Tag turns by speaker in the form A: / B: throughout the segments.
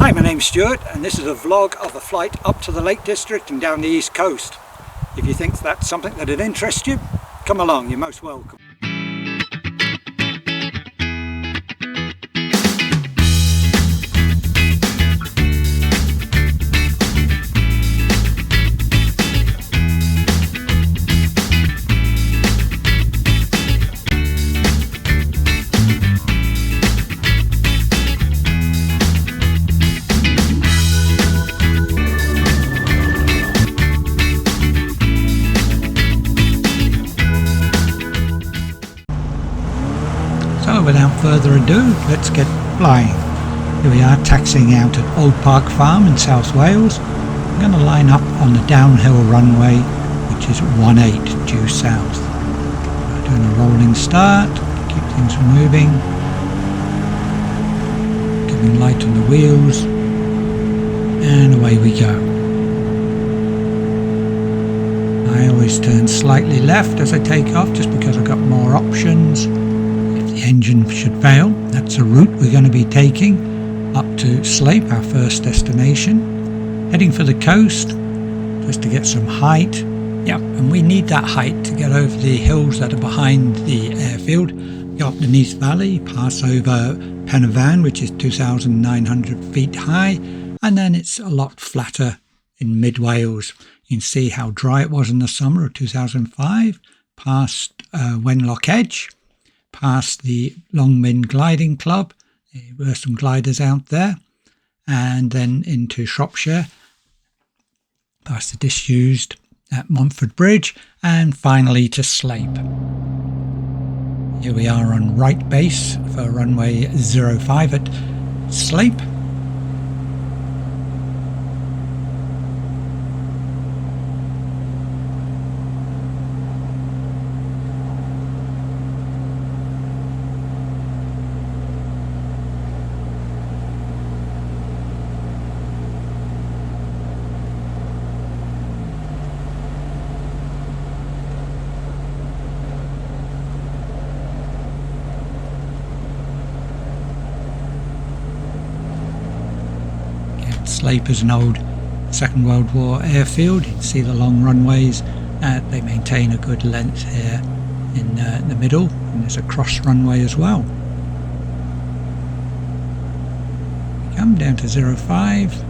A: Hi, my name's Stuart and this is a vlog of a flight up to the Lake District and down the East Coast. If you think that's something that would interest you, come along, you're most welcome.
B: Without further ado, let's get flying. Here we are taxiing out at Old Park Farm in South Wales. I'm going to line up on the downhill runway, which is 18 due south. Doing a rolling start, keep things moving, giving light on the wheels, and away we go. I always turn slightly left as I take off just because I've got more options. The engine should fail. That's a route we're going to be taking up to Slape, our first destination. Heading for the coast just to get some height. Yeah, and we need that height to get over the hills that are behind the airfield. Go up the Neath Valley, pass over Penavon, which is 2,900 feet high, and then it's a lot flatter in mid-Wales. You can see how dry it was in the summer of 2005, past Wenlock Edge, past the Longmin Gliding Club. There were some gliders out there, and then into Shropshire, past the disused at Montford Bridge, and finally to Slape. Here we are on right base for runway 05 at Slape. Slape is an old Second World War airfield. You can see the long runways. They maintain a good length here in the middle, and there's a cross runway as well. We come down to 05.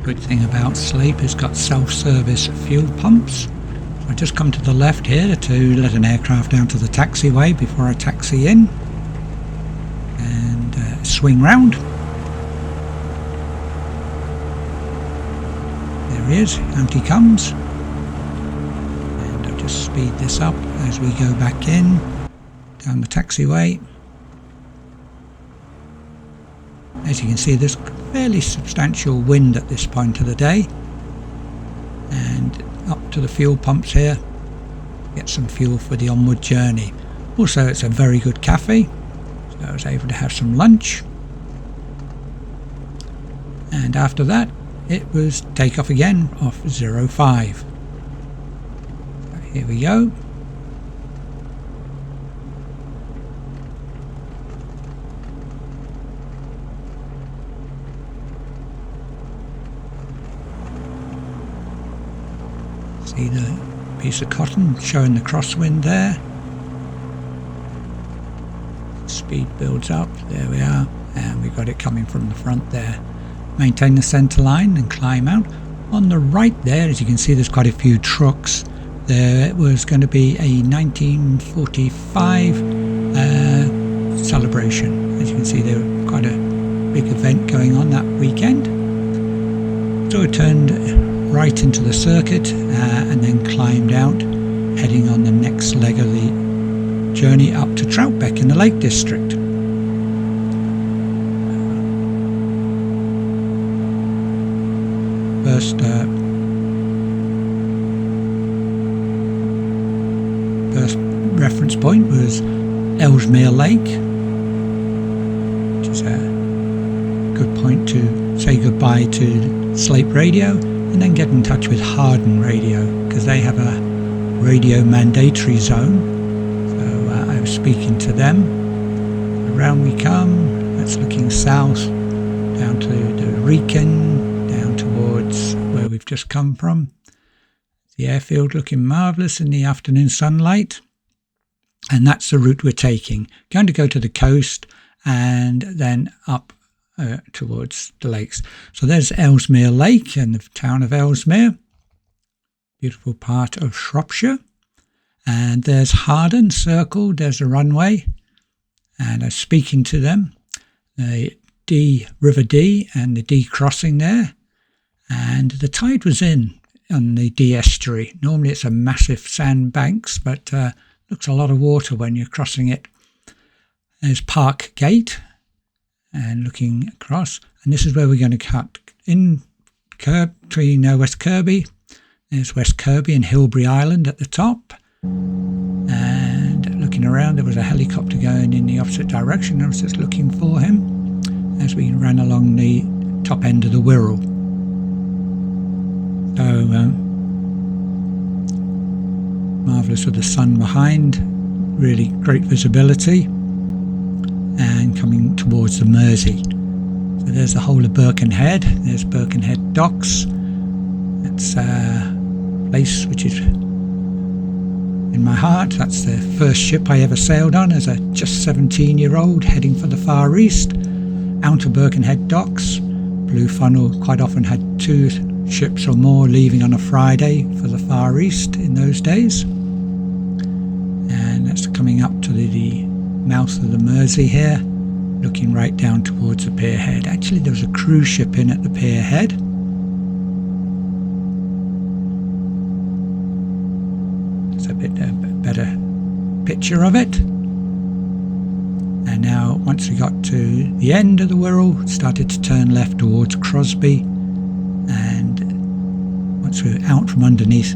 B: Good thing about Sleap, it's got self-service fuel pumps. So I just come to the left here to let an aircraft down to the taxiway before I taxi in and swing round. There he is, out he comes, and I'll just speed this up as we go back in down the taxiway. As you can see, there's fairly substantial wind at this point of the day, and up to the fuel pumps here, get some fuel for the onward journey. Also, it's a very good cafe, so I was able to have some lunch, and after that it was take off again off 05. So here we go. See the piece of cotton showing the crosswind there. Speed builds up, there we are, and we've got it coming from the front there. Maintain the centre line and climb out. On the right there, as you can see, there's quite a few trucks. There was going to be a 1945 celebration. As you can see, there was quite a big event going on that weekend. So I turned right into the circuit and then climbed out, heading on the next leg of the journey up to Troutbeck in the Lake District. First reference point was Ellesmere Lake, which is a good point to say goodbye to Sleap radio and then get in touch with Hawarden radio, because they have a radio mandatory zone. So I was speaking to them. Around we come. That's looking south down to the Wrekin, down towards where we've just come from. The airfield looking marvellous in the afternoon sunlight. And that's the route we're taking. Going to go to the coast and then up towards the lakes. So there's Ellesmere Lake and the town of Ellesmere. Beautiful part of Shropshire. And there's Hawarden circled. There's a runway. And I was speaking to them. The River Dee and the Dee crossing there. And the tide was in on the Dee estuary. Normally it's a massive sandbanks, but looks a lot of water when you're crossing it. There's Park Gate and looking across. And this is where we're going to cut in between West Kirby. There's West Kirby and Hilbury Island at the top. And looking around, there was a helicopter going in the opposite direction. I was just looking for him as we ran along the top end of the Wirral. So marvellous with the sun behind, really great visibility, and coming towards the Mersey. So there's the whole of Birkenhead. There's Birkenhead Docks. That's a place which is in my heart. That's the first ship I ever sailed on as a just 17-year-old heading for the Far East. Out of Birkenhead Docks. Blue Funnel quite often had 2 ships or more leaving on a Friday for the Far East in those days. And that's coming up to the mouth of the Mersey here, looking right down towards the pier head. Actually, there was a cruise ship in at the pier head. It's a bit better picture of it. And now, once we got to the end of the Wirral, started to turn left towards Crosby. And once we were out from underneath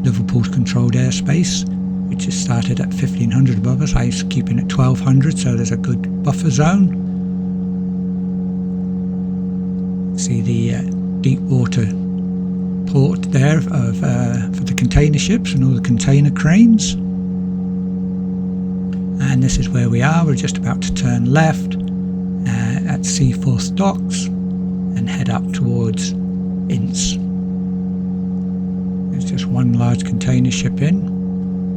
B: Liverpool's controlled airspace, which has started at 1500 above us, I was keeping at 1200, so there's a good buffer zone. See the deep water port there of for the container ships and all the container cranes. And this is where we are. We're just about to turn left at Seaforth Docks and head up towards Ince. There's just one large container ship in.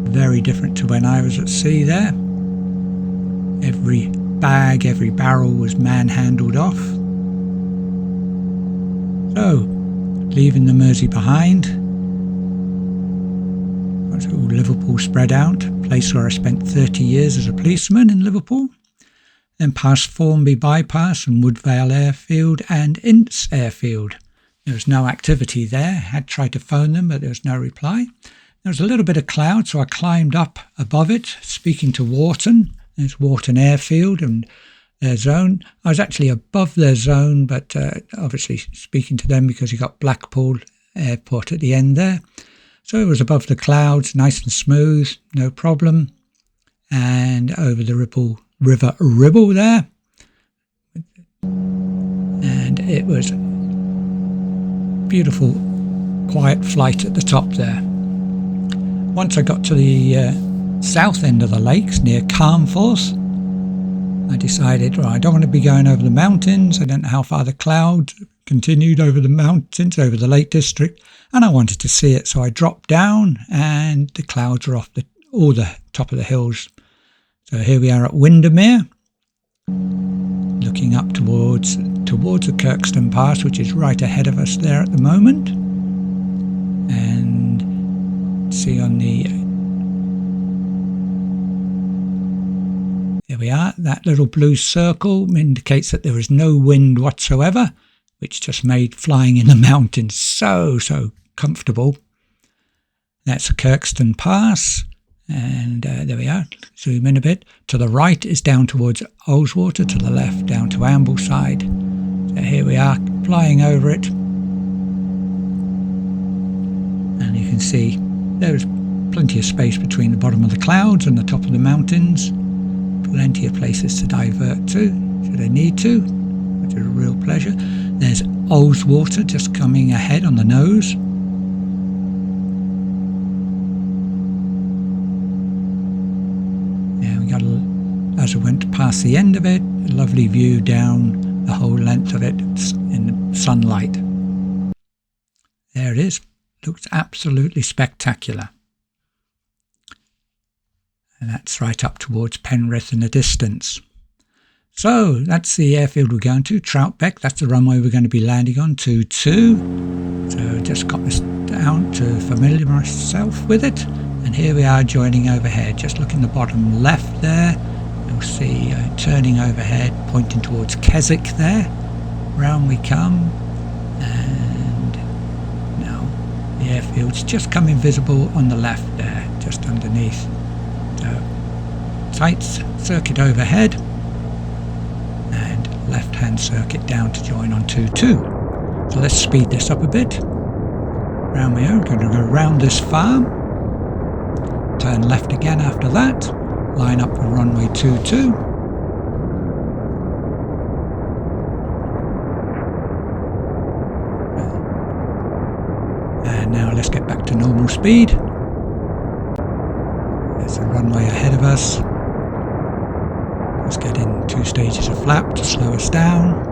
B: Very different to when I was at sea there. Every bag, every barrel was manhandled off. So, leaving the Mersey behind. That's all Liverpool spread out. Place where I spent 30 years as a policeman in Liverpool. Then past Formby Bypass and Woodvale Airfield and Ince Airfield. There was no activity there. Had tried to phone them, but there was no reply. There was a little bit of cloud, so I climbed up above it, speaking to Warton. There's Warton Airfield and their zone. I was actually above their zone, but obviously speaking to them because you got Blackpool Airport at the end there. So it was above the clouds, nice and smooth, no problem. And over the River Ribble there. And it was beautiful, quiet flight at the top there. Once I got to the south end of the lakes near Carnforth, I decided, well, I don't want to be going over the mountains. I don't know how far the cloud continued over the mountains, over the Lake District, and I wanted to see it. So I dropped down and the clouds were off all the top of the hills. So here we are at Windermere, looking up towards the Kirkstone Pass, which is right ahead of us there at the moment. And see on there we are, that little blue circle indicates that there is no wind whatsoever, which just made flying in the mountains so comfortable. That's the Kirkstone Pass, and there we are. Zoom in a bit. To the right is down towards Ullswater, to the left down to Ambleside. So here we are, flying over it. and you can see there's plenty of space between the bottom of the clouds and the top of the mountains. Plenty of places to divert to should I need to, which is a real pleasure. There's Water just coming ahead on the nose. Yeah, we got, as I went past the end of it, a lovely view down the whole length of it in the sunlight. There it is. Looks absolutely spectacular. And that's right up towards Penrith in the distance. So that's the airfield we're going to, Troutbeck. That's the runway we're going to be landing on, 22. So just got this down to familiar myself with it. And here we are joining overhead. Just look in the bottom left there. You'll see turning overhead, pointing towards Keswick there. Round we come. And now the airfield's just coming visible on the left there, just underneath. So tight circuit overhead. And left-hand circuit down to join on 22. So let's speed this up a bit. Round we are, going to go around this farm, turn left again after that, line up with runway 22. And now let's get back to normal speed. There's a runway ahead of us. Let's get in 2 stages of flap to slow us down.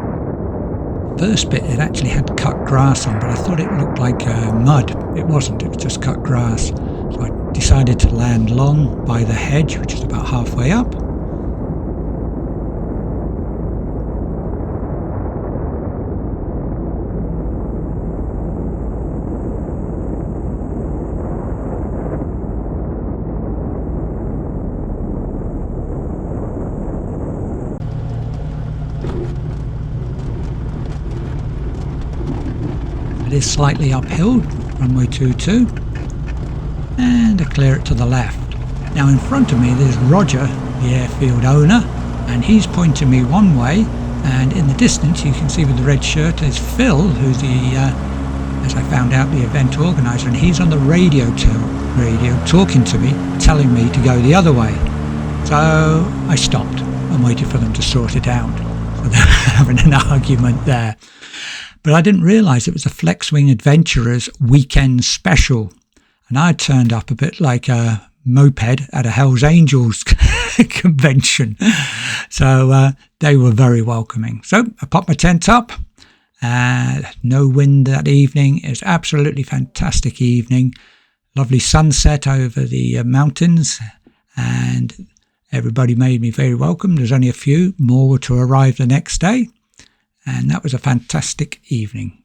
B: First bit it actually had cut grass on, but I thought it looked like mud. It wasn't, it was just cut grass. So I decided to land long by the hedge, which is about halfway up. It is slightly uphill, runway 22, and I clear it to the left. Now in front of me there's Roger, the airfield owner, and he's pointing me one way, and in the distance you can see with the red shirt is Phil, who's the, as I found out, the event organiser, and he's on the radio talking to me, telling me to go the other way. So I stopped and waited for them to sort it out. So they're having an argument there. But I didn't realise it was a Flexwing Adventurers weekend special. And I turned up a bit like a moped at a Hells Angels convention. So they were very welcoming. So I popped my tent up. No wind that evening. It was absolutely fantastic evening. Lovely sunset over the mountains. And everybody made me very welcome. There's only a few more to arrive the next day. And that was a fantastic evening.